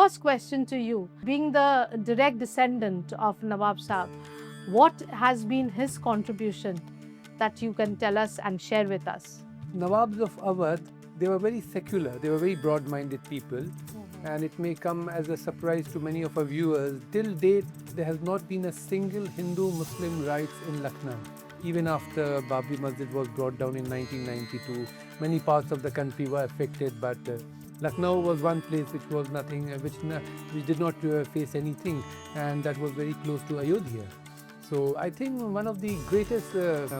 First question to you, being the direct descendant of Nawab Sahab, what has been his contribution that you can tell us and share with us? Nawabs of Awadh, they were very secular, they were very broad-minded people, and it may come as a surprise to many of our viewers. Till date, there has not been a single Hindu-Muslim riots in Lucknow. Even after Babri Masjid was brought down in 1992, many parts of the country were affected, but Lucknow was one place which was nothing, which did not face anything, and that was very close to Ayodhya. So I think one of the greatest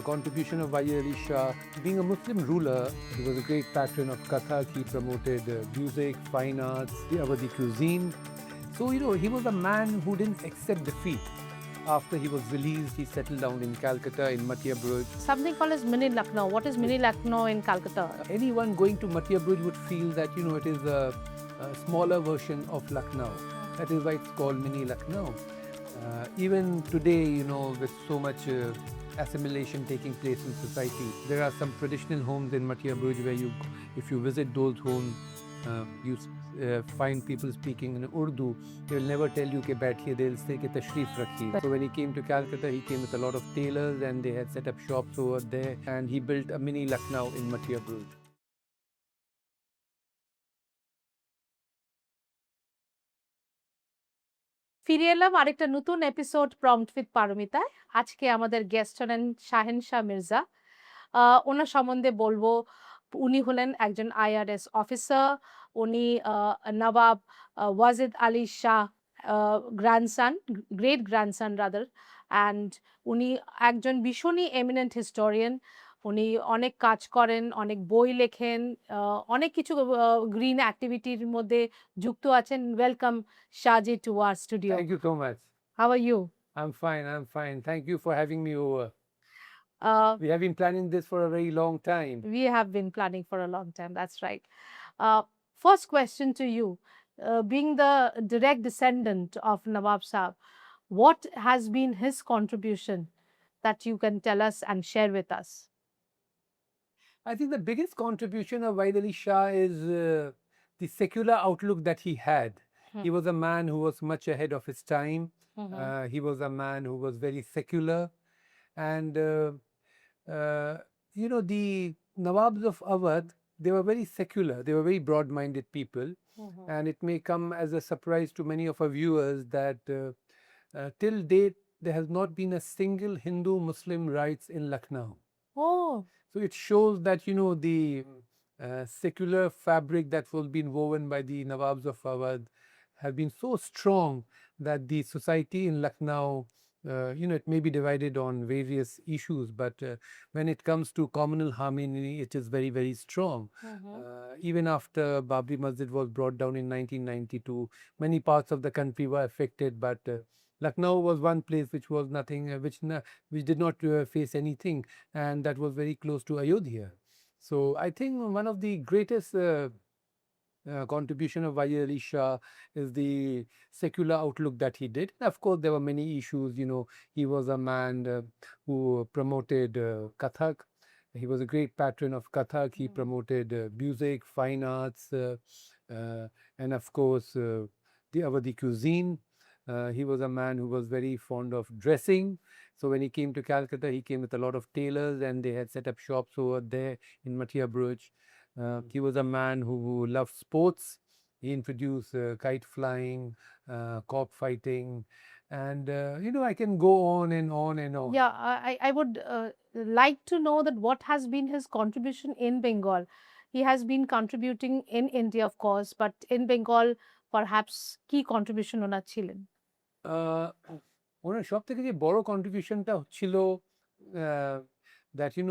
contribution of Wajid Ali Shah, being a Muslim ruler, he was a great patron of Kathak. He promoted music, fine arts, the Awadhi cuisine. So, he was a man who didn't accept defeat. After he was released, he settled down in Calcutta, in Metiaburj. Something called as Mini Lucknow. What is Mini Lucknow in Calcutta? Anyone going to Metiaburj would feel that, it is a smaller version of Lucknow. That is why it's called Mini Lucknow. Even today, with so much assimilation taking place in society, there are some traditional homes in Metiaburj where if you visit those homes, you find people speaking in Urdu. They will never tell you ke baithiye, they'll say ke tashrif rakhiye. So when he came to Calcutta, he came with a lot of tailors, and they had set up shops over there, and he built a mini Lucknow in Metiaburj. ফিরে এলাম আরেকটা নতুন episode prompt with পারমিতায়। আজকে আমাদের guest হলেন শাহেনশা মির্জা। ওনার সম্বন্ধে বলবো, উনি হলেন একজন IRS অফিসার। উনি Nawab Wajid Ali Shah grandson, great grandson rather, and উনি একজন ভীষণই এমিনেন্ট হিস্টোরিয়ান। উনি অনেক কাজ করেন, অনেক বই লেখেন, অনেক কিছু গ্রিন অ্যাক্টিভিটির মধ্যে যুক্ত আছেন। Welcome Shahji to our studio. Thank you so much. How are you? I'm fine. Thank you for having me over. We have been planning this for a very long time. We have been planning for a long time, that's right. First question to you, being the direct descendant of Nawab Sahab, what has been his contribution that you can tell us and share with us? I think the biggest contribution of Wajid Ali Shah is the secular outlook that he had. He was a man who was much ahead of his time. He was a man who was very secular. And, the Nawabs of Awadh, they were very secular. They were very broad-minded people. And it may come as a surprise to many of our viewers that till date, there has not been a single Hindu-Muslim riots in Lucknow. Oh. So it shows that, the secular fabric that was being woven by the Nawabs of Awadh have been so strong that the society in Lucknow, it may be divided on various issues, but when it comes to communal harmony, it is very, very strong. Even after Babri Masjid was brought down in 1992, many parts of the country were affected, but Lucknow was one place which was nothing, which did not face anything, and that was very close to Ayodhya. So I think one of the greatest contribution of Wajid Ali Shah is the secular outlook that he did. Of course, there were many issues. He was a man who promoted Kathak. He was a great patron of Kathak. He promoted music, fine arts, and of course, the Awadhi cuisine. He was a man who was very fond of dressing. So when he came to Calcutta, he came with a lot of tailors, and they had set up shops over there in Metiaburj. He was a man who loved sports. He introduced kite flying, cock fighting, and I can go on and on and on. Yeah, I would like to know that what has been his contribution in Bengal. He has been contributing in India, of course, but in Bengal, perhaps key contribution ওনার ছিলেন। ওনার সব থেকে যে বড় কন্ট্রিবিউশনটা ছিল that he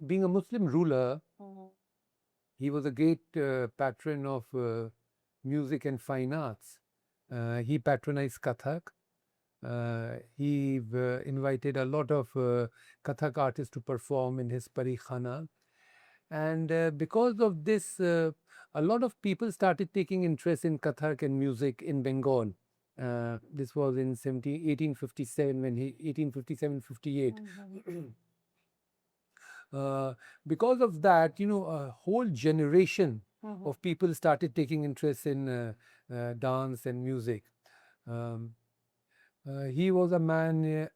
being a Muslim ruler, he was a great patron of music and fine arts. He patronized Kathak. He invited a lot of Kathak artists to perform in his Parikhana. And because of this, a lot of people started taking interest in Kathak and music in Bengal. This was in 1857, 1857-58. Because of that, a whole generation Mhm. of people started taking interest in dance and music. Um, he was a man,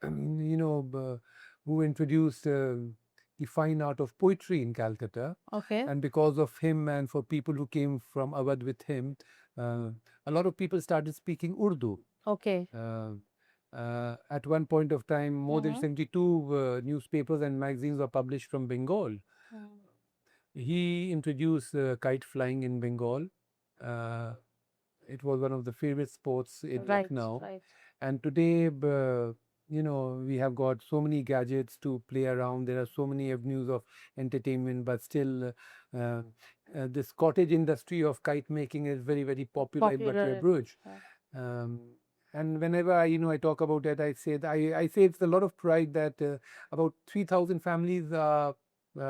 who introduced the fine art of poetry in Calcutta. Okay. And because of him and for people who came from Awadh with him, a lot of people started speaking Urdu. Okay. At one point of time, more than Mhm. 72 newspapers and magazines were published from Bengal. He introduced kite flying in Bengal. Uh, it was one of the favorite sports in Right. Lucknow. Right. And today, we have got so many gadgets to play around. There are so many avenues of entertainment, but still, this cottage industry of kite making is very, very popular in Popular. Metiaburj. Um, and whenever I talk about it, I say it's a lot of pride that about 3,000 families are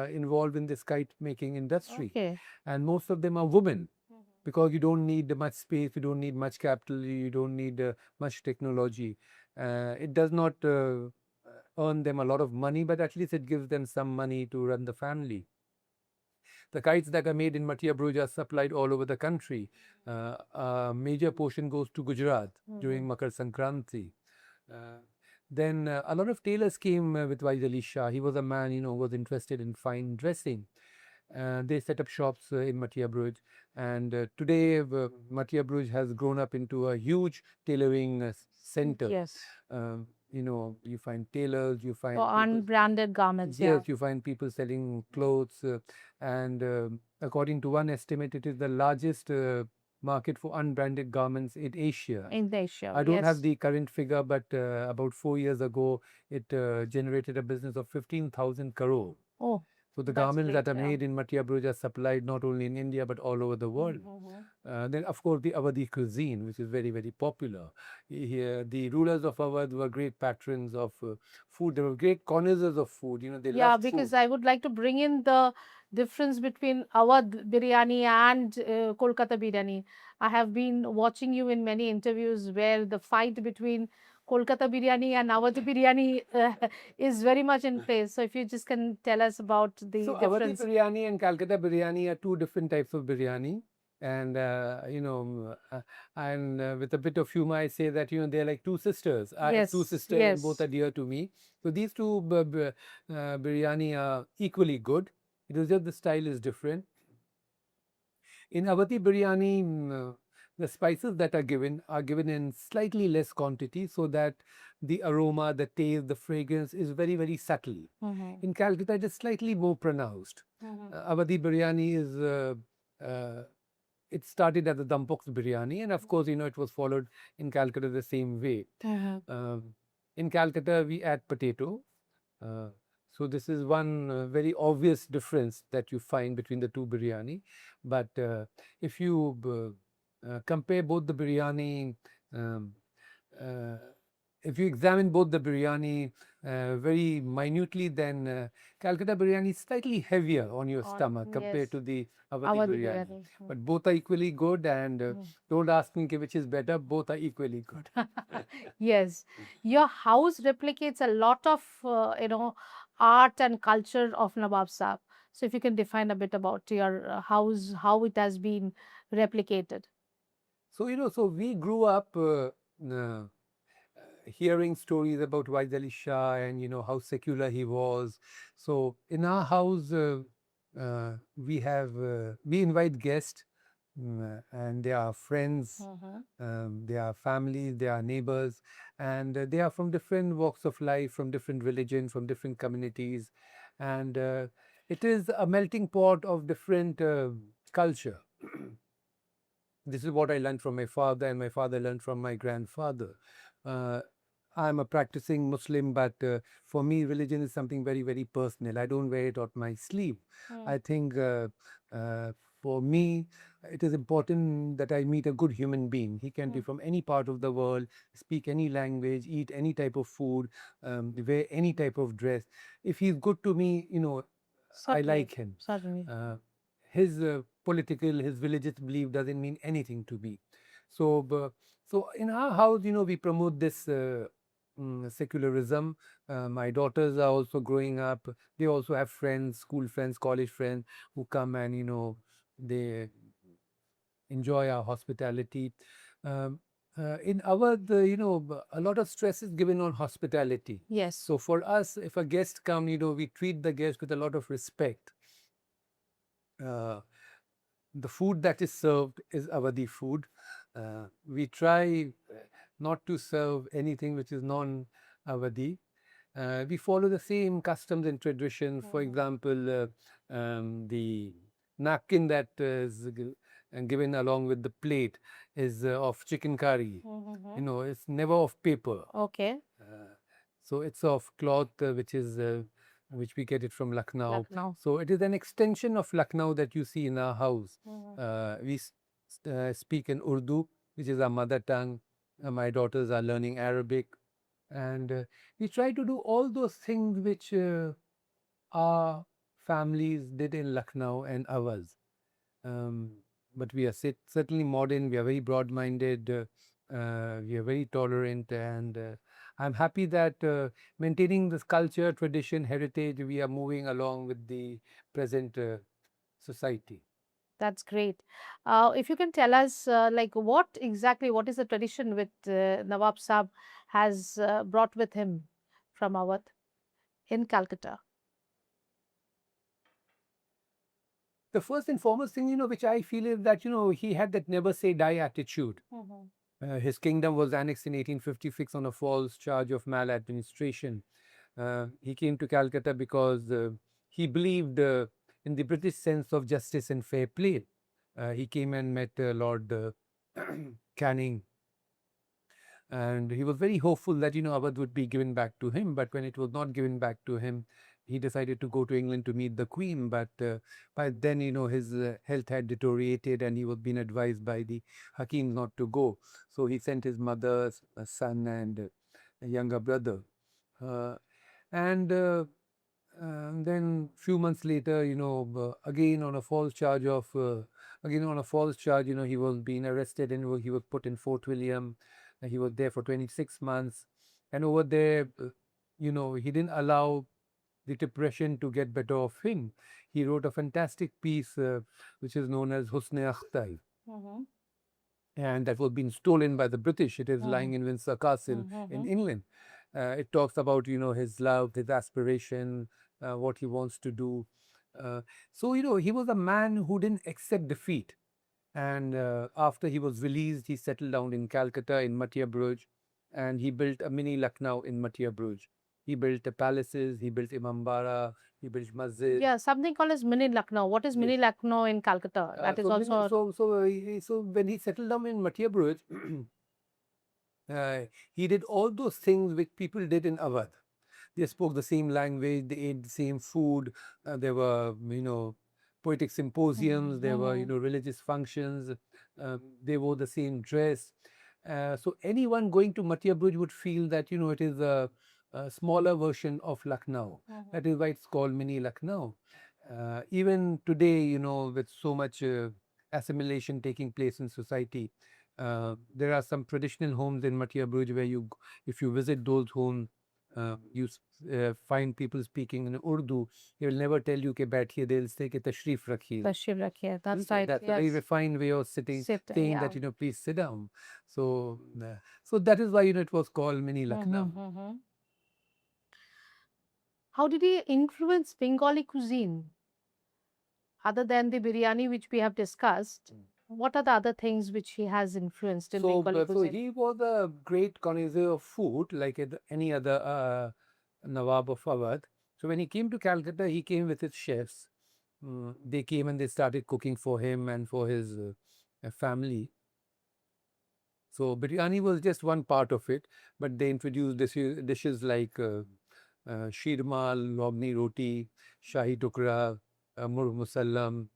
involved in this kite making industry, Okay. and most of them are women, because you don't need much space, you don't need much capital, you don't need much technology. It does not earn them a lot of money, but at least it gives them some money to run the family. The kites that are made in Metiaburj are supplied all over the country. A major portion goes to Gujarat during Makar Sankranti. Then a lot of tailors came with Wajid Ali Shah. He was a man, who was interested in fine dressing. They set up shops in Metiaburj, and today Metiaburj has grown up into a huge tailoring center. Yes. You find tailors, you find So people, unbranded garments. Yeah. yes, you find people selling clothes, and according to one estimate, it is the largest market for unbranded garments in Asia. In Asia. I don't Yes. have the current figure, but about 4 years ago, it generated a business of 15,000 crore. Oh. So the That's garments great, that are yeah. made in Metiaburj are supplied not only in India but all over the world. Then, of course, the Awadhi cuisine, which is very, very popular. Here, the rulers of Awadh were great patrons of food. They were great connoisseurs of food. They Yeah, loved because food. I would like to bring in the difference between Awadh biryani and Kolkata biryani. I have been watching you in many interviews where the fight between Kolkata biryani and Awadh biryani is very much in place. So if you just can tell us about the So Awadhi difference. biryani and Calcutta biryani are two different types of biryani. And with a bit of humor, I say that they're like two sisters. I have two Yes, sisters, and both yes. are dear to me. So these two biryani are equally good. It is just the style is different. In Awadhi biryani, the spices that are given in slightly less quantity, so that the aroma, the taste, the fragrance is very, very subtle. In Calcutta, it is slightly more pronounced. Awadhi biryani is it started as a Dampox biryani, and of course, it was followed in Calcutta the same way. In Calcutta, we add potato. So this is one very obvious difference that you find between the two biryani. But if you compare both the biryani, um, uh, if you examine both the biryani very minutely, then Calcutta biryani is slightly heavier on your stomach compared to the Awadhi Awadhi biryani. biryani. But both are equally good, and don't ask me which is better. Both are equally good. Yes, your house replicates a lot of art and culture of Nawab Saab. So if you can define a bit about your house, how it has been replicated. So we grew up hearing stories about Wajid Ali Shah and how secular he was. So in our house, we invite guests, and they are friends, they are families, they are neighbors, and they are from different walks of life, from different religions, from different communities, and it is a melting pot of different culture. This is what I learned from my father, and my father learned from my grandfather. I'm a practicing Muslim, but for me, religion is something very, very personal. I don't wear it on my sleeve. I think for me, it is important that I meet a good human being. He can be from any part of the world, speak any language, eat any type of food, wear any type of dress. If he's good to me, I like him. Certainly. His political, his religious belief doesn't mean anything to me. So in our house, we promote this secularism. My daughters are also growing up. They also have friends, school friends, college friends who come and they enjoy our hospitality. In Awadh, a lot of stress is given on hospitality. Yes. So for us, if a guest come, we treat the guest with a lot of respect. The food that is served is Awadhi food. We try not to serve anything which is non-Awadhi. We follow the same customs and traditions. For example, the napkin that is given along with the plate is of chicken curry. It's never of paper. Okay. So it's of cloth, which we get it from Lucknow. Lucknow. So it is an extension of Lucknow that you see in our house. We speak in Urdu, which is our mother tongue. My daughters are learning Arabic. And we try to do all those things which our families did in Lucknow and Awadh. But we are certainly modern, we are very broad-minded, we are very tolerant, and I'm happy that maintaining this culture, tradition, heritage, we are moving along with the present society. That's great. If you can tell us, what is the tradition with Nawab Sahab has brought with him from Awadh in Calcutta? The first and foremost thing, which I feel is that, he had that never say die attitude. His kingdom was annexed in 1856 on a false charge of maladministration. He came to Calcutta because he believed in the British sense of justice and fair play. He came and met Lord Canning, and he was very hopeful that, Awadh would be given back to him. But when it was not given back to him, he decided to go to England to meet the Queen. But by then, his health had deteriorated, and he was being advised by the Hakim not to go. So he sent his mother, a son, and a younger brother. And then few months later, again on a false charge, he was being arrested, and he was put in Fort William. He was there for 26 months. And over there, he didn't allow the depression to get better of him. He wrote a fantastic piece, which is known as Husn-e-Akhtai. And that was being stolen by the British. It is lying in Windsor Castle in England. It talks about, his love, his aspiration, what he wants to do. So, he was a man who didn't accept defeat. And after he was released, he settled down in Calcutta, in Metiaburj, and he built a mini Lucknow in Metiaburj. He built the palaces, he built Imambara, he built masjid. Yeah, something called as mini Lucknow. What is mini Lucknow in Calcutta? That is also. So when he settled down in Metiaburj, he did all those things which people did in Awadh. They spoke the same language, they ate the same food, there were, poetic symposiums, there were, religious functions, they wore the same dress. So anyone going to Metiaburj would feel that, it is a smaller version of Lucknow. That is why it's called mini Lucknow. Even today, with so much assimilation taking place in society, there are some traditional homes in Metiaburj where if you visit those homes, you find people speaking in Urdu. He will never tell you ke baithiye, they'll say ke tashrif rakhiye. Tashrif rakhiye. That's right. That's a very refined way of saying yeah. that, please sit down. So that is why, it was called mini Lucknow. How did he influence Bengali cuisine? Other than the biryani which we have discussed, what are the other things which he has influenced in Bengali cuisine? So he was a great connoisseur of food, like any other Nawab of Awadh. So when he came to Calcutta, he came with his chefs. They came and they started cooking for him and for his family. So biryani was just one part of it, but they introduced dishes like shirmal, logni roti, shahi tukra, murg musallam,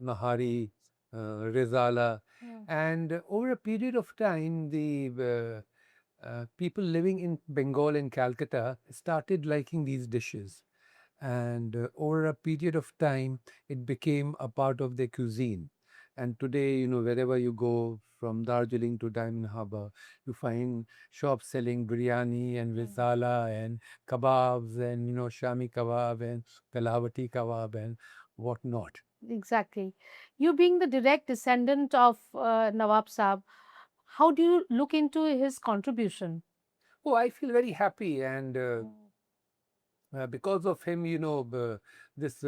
nahari, rezala. And over a period of time, the people living in Bengal and Calcutta started liking these dishes. And over a period of time, it became a part of their cuisine. And today, wherever you go, from Darjeeling to Diamond Harbour, you find shops selling biryani and rezala and kebabs and, Shami kebab and Kalavati kebab and whatnot. Exactly. You being the direct descendant of Nawab Saab, how do you look into his contribution? Oh, I feel very happy, and Mm. because of him, this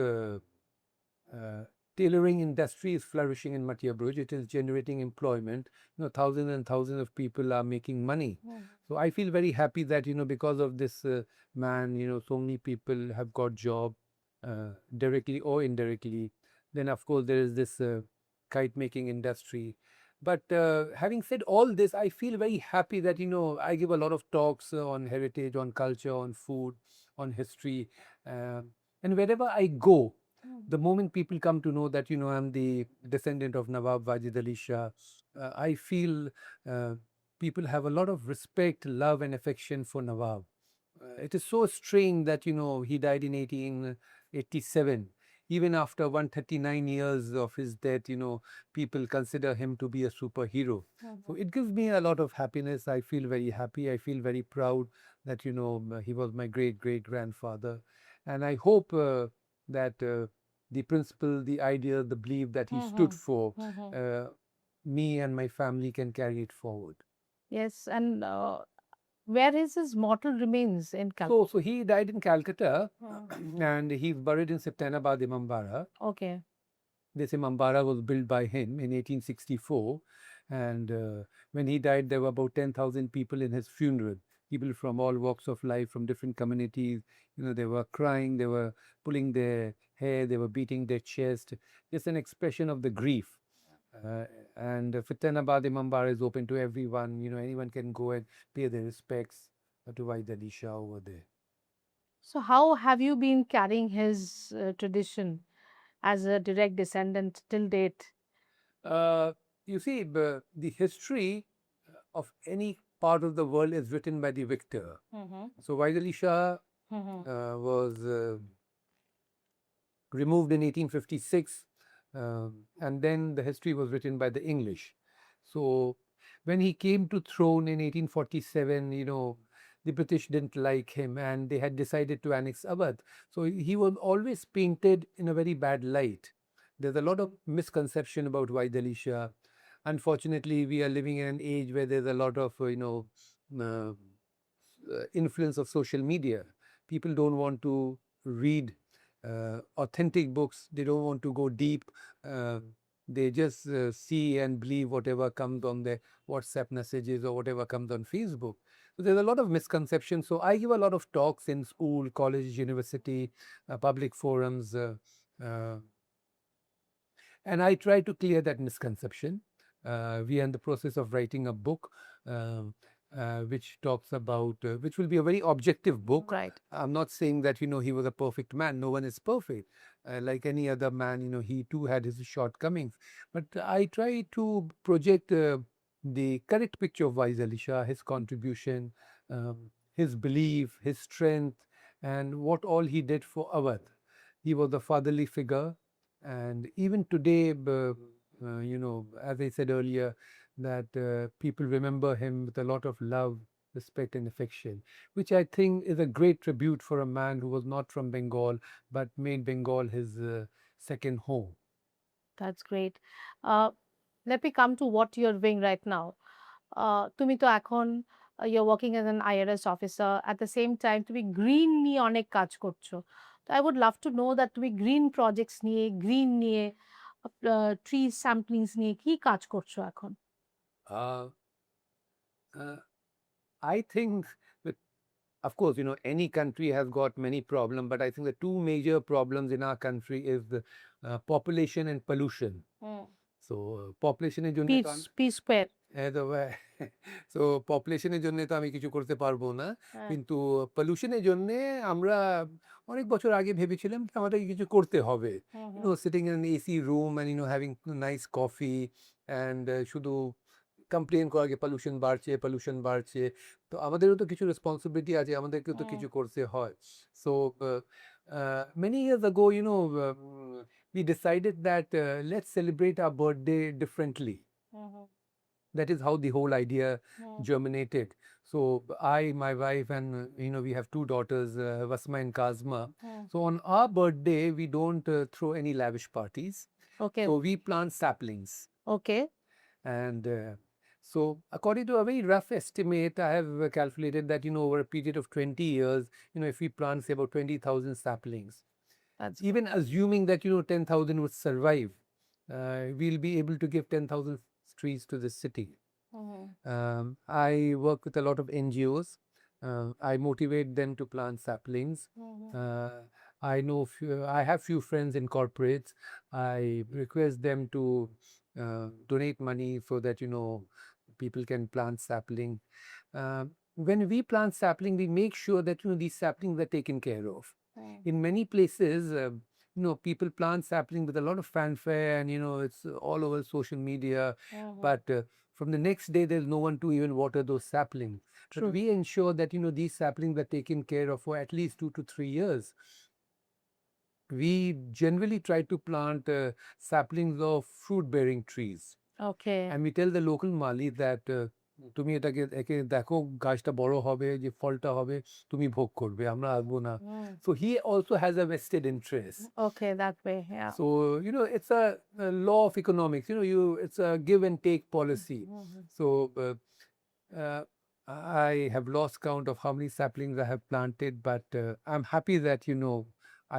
tailoring industry is flourishing in Metiaburj. It is generating employment. Thousands and thousands of people are making money. Mm. So I feel very happy that because of this man, so many people have got job directly or indirectly. Then of course there is this kite making industry. But having said all this, I feel very happy that I give a lot of talks on heritage, on culture, on food, on history, and wherever I go, the moment people come to know that I'm the descendant of Nawab Wajid Ali Shah, I feel uh, people have a lot of respect, love, and affection for Nawab. It is so strange that he died in 1887. Even after 139 years of his death, people consider him to be a superhero. So it gives me a lot of happiness. I feel very happy. I feel very proud that he was my great great grandfather, and I hope that the principle, the idea, the belief that he stood for, uh, me and my family can carry it forward. Yes, and where is his mortal remains in Calcutta? So he died in Calcutta, Hmm. and he's buried in Septanabad, Imambara. Okay. This Imambara was built by him in 1864, and when he died, there were about 10,000 people in his funeral. People from all walks of life, from different communities. They were crying, they were pulling their hair, they were beating their chest. Just an expression of the grief. And Fitanabad Imambara is open to everyone. Anyone can go and pay their respects to Vaidali Shah over there. So, how have you been carrying his tradition as a direct descendant till date? Uh, you see, the history of any part of the world is written by the victor. Mm-hmm. So Vaidali Shah Mm-hmm. was removed in 1856, and then the history was written by the English. So when he came to throne in 1847, the British didn't like him, and they had decided to annex Awadh. So he was always painted in a very bad light. There's a lot of misconception about Vaid Ali Shah. Unfortunately, we are living in an age where there's a lot of uh, influence of social media. People don't want to read authentic books. They don't want to go deep. Uh, they just see and believe whatever comes on their WhatsApp messages or whatever comes on Facebook. So there's a lot of misconceptions. So I give a lot of talks in school, college, university, public forums, uh, and I try to clear that misconception. We are in the process of writing a book which talks about, which will be a very objective book. Right. I'm not saying that, he was a perfect man. No one is perfect. Like any other man, he too had his shortcomings. But I try to project the correct picture of Wais Ali Shah, his contribution, his belief, his strength, and what all he did for Awadh. He was a fatherly figure, and even today, as I said earlier, that people remember him with a lot of love, respect, and affection, which I think is a great tribute for a man who was not from Bengal but made Bengal his second home. That's great. Uh, let me come to what you're doing right now. তুমি তো এখন you're working as an IRS officer. At the same time, তুমি green নিয়ে অনেক কাজ করছো। তো I would love to know that তুমি green projects নিয়ে, green নিয়ে, tree samplings নিয়ে কি কাজ করছো এখন? Uh, uh, I think that, of course, any country has got many problems, but I think the two major problems in our country is the population and pollution. So, population এর জন্য তো Peace, peace square. So পপুলেশনের জন্য তো আমি কিছু করতে পারবো না, হ্যাঁ। কিন্তু পলিউশনের জন্য আমরা অনেক বছর আগে ভেবেছিলাম কি আমাদের কিছু করতে হবে, hmm, sitting in AC room and having nice coffee and শুধু কমপ্লেন করা যে পলিউশন বাড়ছে। তো আমাদেরও তো কিছু রেসপন্সিবিলিটি আছে, আমাদেরকেও তো কিছু করতে হয়। So many years ago, we decided that let's celebrate our birthday differently. That is how the whole idea germinated. So my wife, and we have two daughters, Vasma and Kazma. So on our birthday, we don't throw any lavish parties. Okay. So we plant saplings. Okay. And so according to a very rough estimate, I have calculated that, over a period of 20 years, if we plant, say, about 20,000 saplings, That's even assuming that, 10,000 would survive, we'll be able to give 10,000 trees to the city. I work with a lot of NGOs. I motivate them to plant saplings. I have few friends in corporates. I request them to donate money so that, people can plant sapling. When we plant sapling, we make sure that, these saplings are taken care of. In many places, people plant sapling with a lot of fanfare, and, it's all over social media. But from the next day, there's no one to even water those saplings. True. But we ensure that, these saplings are taken care of for at least 2 to 3 years. We generally try to plant saplings of fruit-bearing trees. Okay. And we tell the local Mali that তুমি একে দেখো, গাছটা বড় হবে, যে ফলটা হবে, তুমি ভোগ করবে, আমরা আসবো না. So he also has a vested interest. Okay, that way, yeah. So, it's a law of economics. It's a give and take policy. So, I have lost count of how many saplings I have planted, but I'm happy that,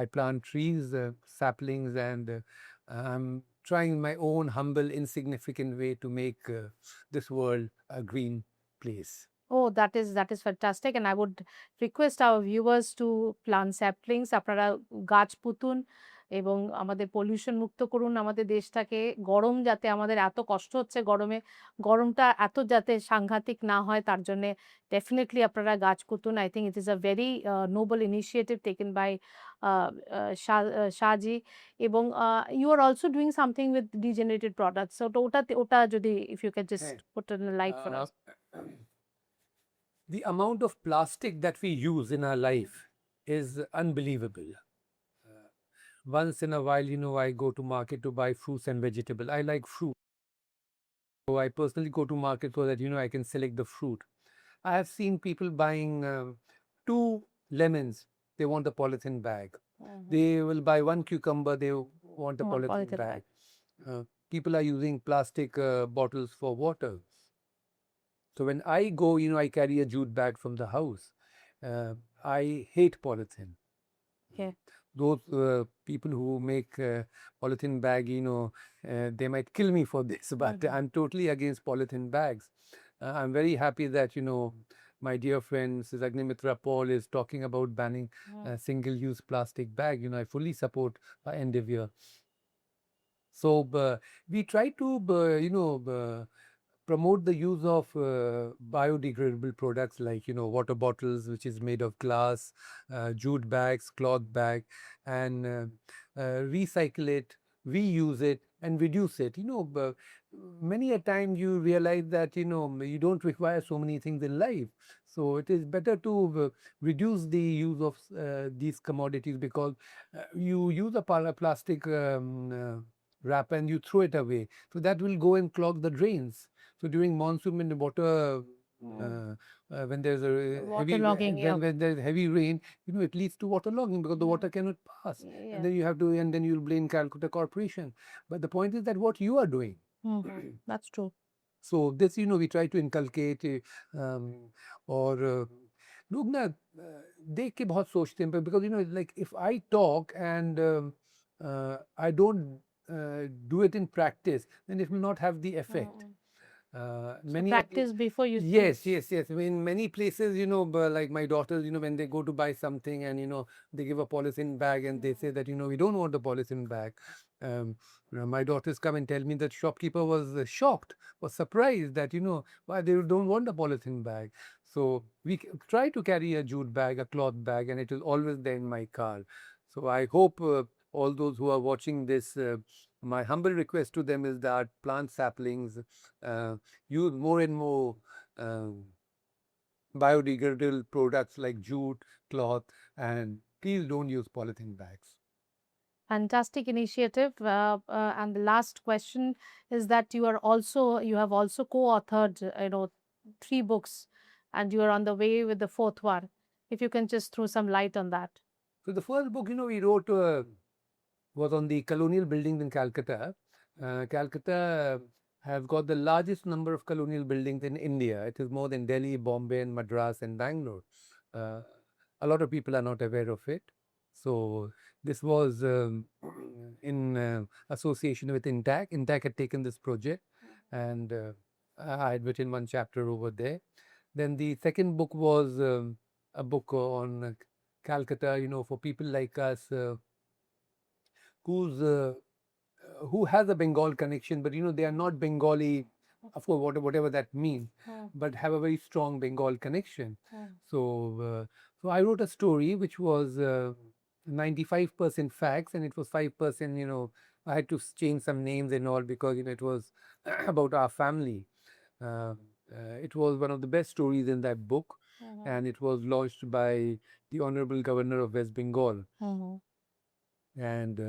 I plant trees, saplings, and I'm trying my own humble, insignificant way to make this world a green place. Oh, that is fantastic, and I would request our viewers to plant saplings. আপনারা গাছ পুতুন এবং আমাদের pollution মুক্ত করুন আমাদের দেশটাকে। গরম যাতে, আমাদের এত কষ্ট হচ্ছে গরমে, গরমটা এত যাতে সাংঘাতিক না হয়, তার জন্যে ডেফিনেটলি আপনারা গাছ পুতুন। I think it is a very noble initiative taken by Shahji. এবং you are also doing something with degenerated products. ওটা যদি if you can just put in light for us. The amount of plastic that we use in our life is unbelievable. Once in a while, I go to market to buy fruits and vegetables. I like fruit. So I personally go to market so that, I can select the fruit. I have seen people buying 2 lemons. They want a polythene bag. They will buy 1 cucumber. They want a polythene bag. People are using plastic bottles for water. So when I go, I carry a jute bag from the house. I hate polythene. Okay. Those people who make polythene bag, they might kill me for this, but I'm totally against polythene bags. I'm very happy that, my dear friend Agnimitra Paul is talking about banning single-use plastic bag. I fully support her endeavor. So we try to, promote the use of biodegradable products like, water bottles, which is made of glass, jute bags, cloth bag, and recycle it, reuse it, and reduce it. Many a time you realize that, you don't require so many things in life. So it is better to reduce the use of these commodities, because you use a plastic wrap and you throw it away. So that will go and clog the drains. So during monsoon, when the water, when there's a Waterlogging, when there's heavy rain, it leads to waterlogging because the water cannot pass. And then you'll blame Calcutta Corporation. But the point is that what you are doing. That's true. So this, we try to inculcate, और लोग ना देख के बहुत सोचते हैं, because like if I talk and I don't do it in practice, then it will not have the effect. Many practice before you speak. Yes. In many places, like my daughters, when they go to buy something and, they give a polythene bag and they say that, we don't want a polythene bag. My daughters come and tell me that shopkeeper was shocked, was surprised that, why they don't want a polythene bag. So we try to carry a jute bag, a cloth bag, and it is always there in my car. So I hope all those who are watching this, my humble request to them is that plant saplings, use more and more biodegradable products like jute, cloth, and please don't use polythene bags. Fantastic initiative. And the last question is that you have also co-authored, 3 books, and you are on the way with the fourth one. If you can just throw some light on that. So the first book, we wrote was on the colonial buildings in Calcutta. Calcutta has got the largest number of colonial buildings in India. It is more than Delhi, Bombay, and Madras and Bangalore. A lot of people are not aware of it. So this was in association with Intac. Intac had taken this project, and I had written one chapter over there. Then the second book was a book on Calcutta, for people like us who has a Bengal connection, but they are not Bengali, of course, whatever that means, but have a very strong Bengal connection. So I wrote a story which was 95% facts, and it was 5%. I had to change some names and all because it was about our family. It was one of the best stories in that book, and it was launched by the Honorable Governor of West Bengal. And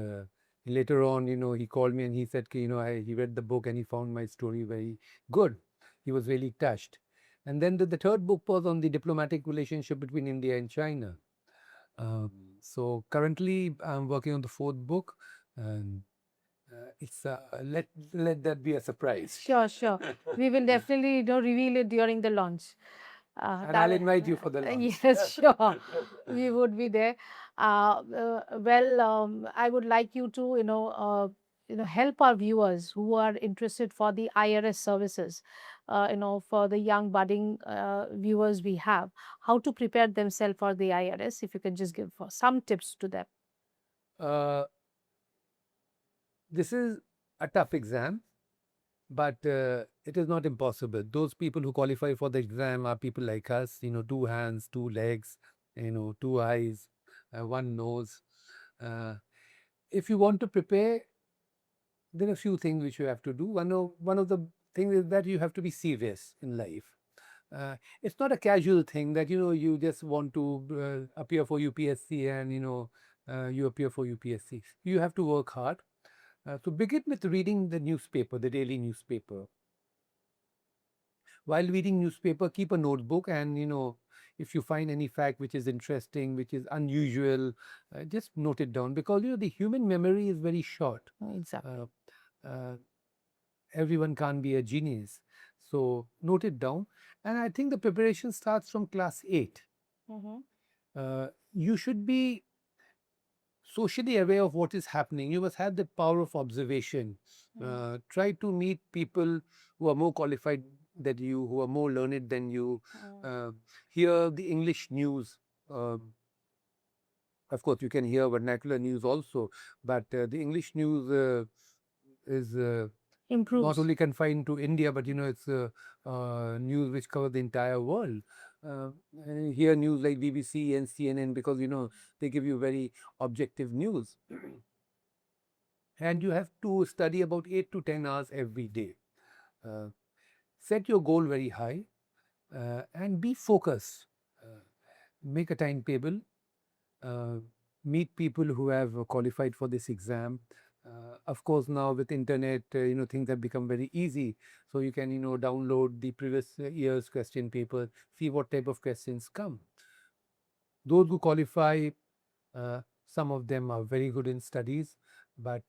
later on, he called me and he said, he read the book and he found my story very good. He was really touched. And then the third book was on the diplomatic relationship between India and China. So currently, I'm working on the fourth book, and it's let that be a surprise. Sure. We will definitely reveal it during the launch. And I'll invite you for the launch. Yes, sure. We would be there. I would like you to, help our viewers who are interested for the IRS services, for the young budding viewers we have, how to prepare themselves for the IRS. If you can just give some tips to them. This is a tough exam, but it is not impossible. Those people who qualify for the exam are people like us, 2 hands, 2 legs, 2 eyes, 1 nose. If you want to prepare, there are a few things which you have to do. One of the things is that you have to be serious in life. It's not a casual thing that, you just want to appear for UPSC and, you appear for UPSC. You have to work hard. So begin with reading the newspaper, the daily newspaper. While reading newspaper, keep a notebook, and if you find any fact which is interesting, which is unusual, just note it down, because the human memory is very short. Exactly. Everyone can't be a genius, so note it down. And I think the preparation starts from class 8. You should be socially aware of what is happening. You must have the power of observation. Try to meet people who are more qualified than you, who are more learned than you. Hear the English news. Of course, you can hear vernacular news also, but the English news is not only confined to India, but it's news which covers the entire world. And hear news like BBC and CNN, because they give you very objective news. And you have to study about 8 to 10 hours every day. Set your goal very high, and be focused. Make a timetable. Meet people who have qualified for this exam. Of course, now with internet, things have become very easy. So you can, download the previous year's question paper, see what type of questions come. Those who qualify, some of them are very good in studies, but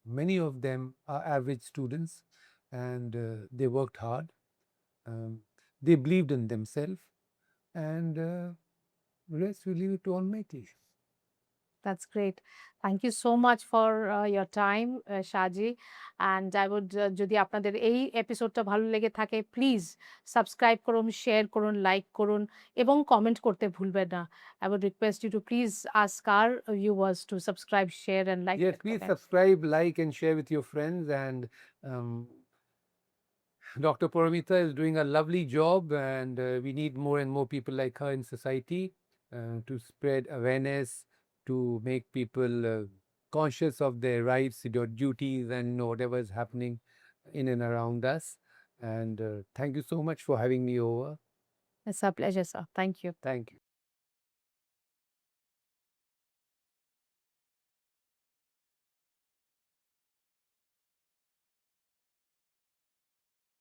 many of them are average students, and they worked hard. They believed in themselves, and rest we leave it to Almighty. That's great. Thank you so much for your time, Shaji. And I would, যদি আপনাদের এই এপিসোডটা ভালো লেগে থাকে, please subscribe করুন, share করুন, like করুন এবং কমেন্ট করতে ভুলবেন না। I would request you to please ask our viewers to subscribe, share and like. Yes, please subscribe, like and share with your friends. And Dr. Paromita is doing a lovely job, and we need more and more people like her in society to spread awareness, to make people conscious of their rights, their duties, and whatever is happening in and around us. And thank you so much for having me over. It's a pleasure, sir. Thank you. Thank you.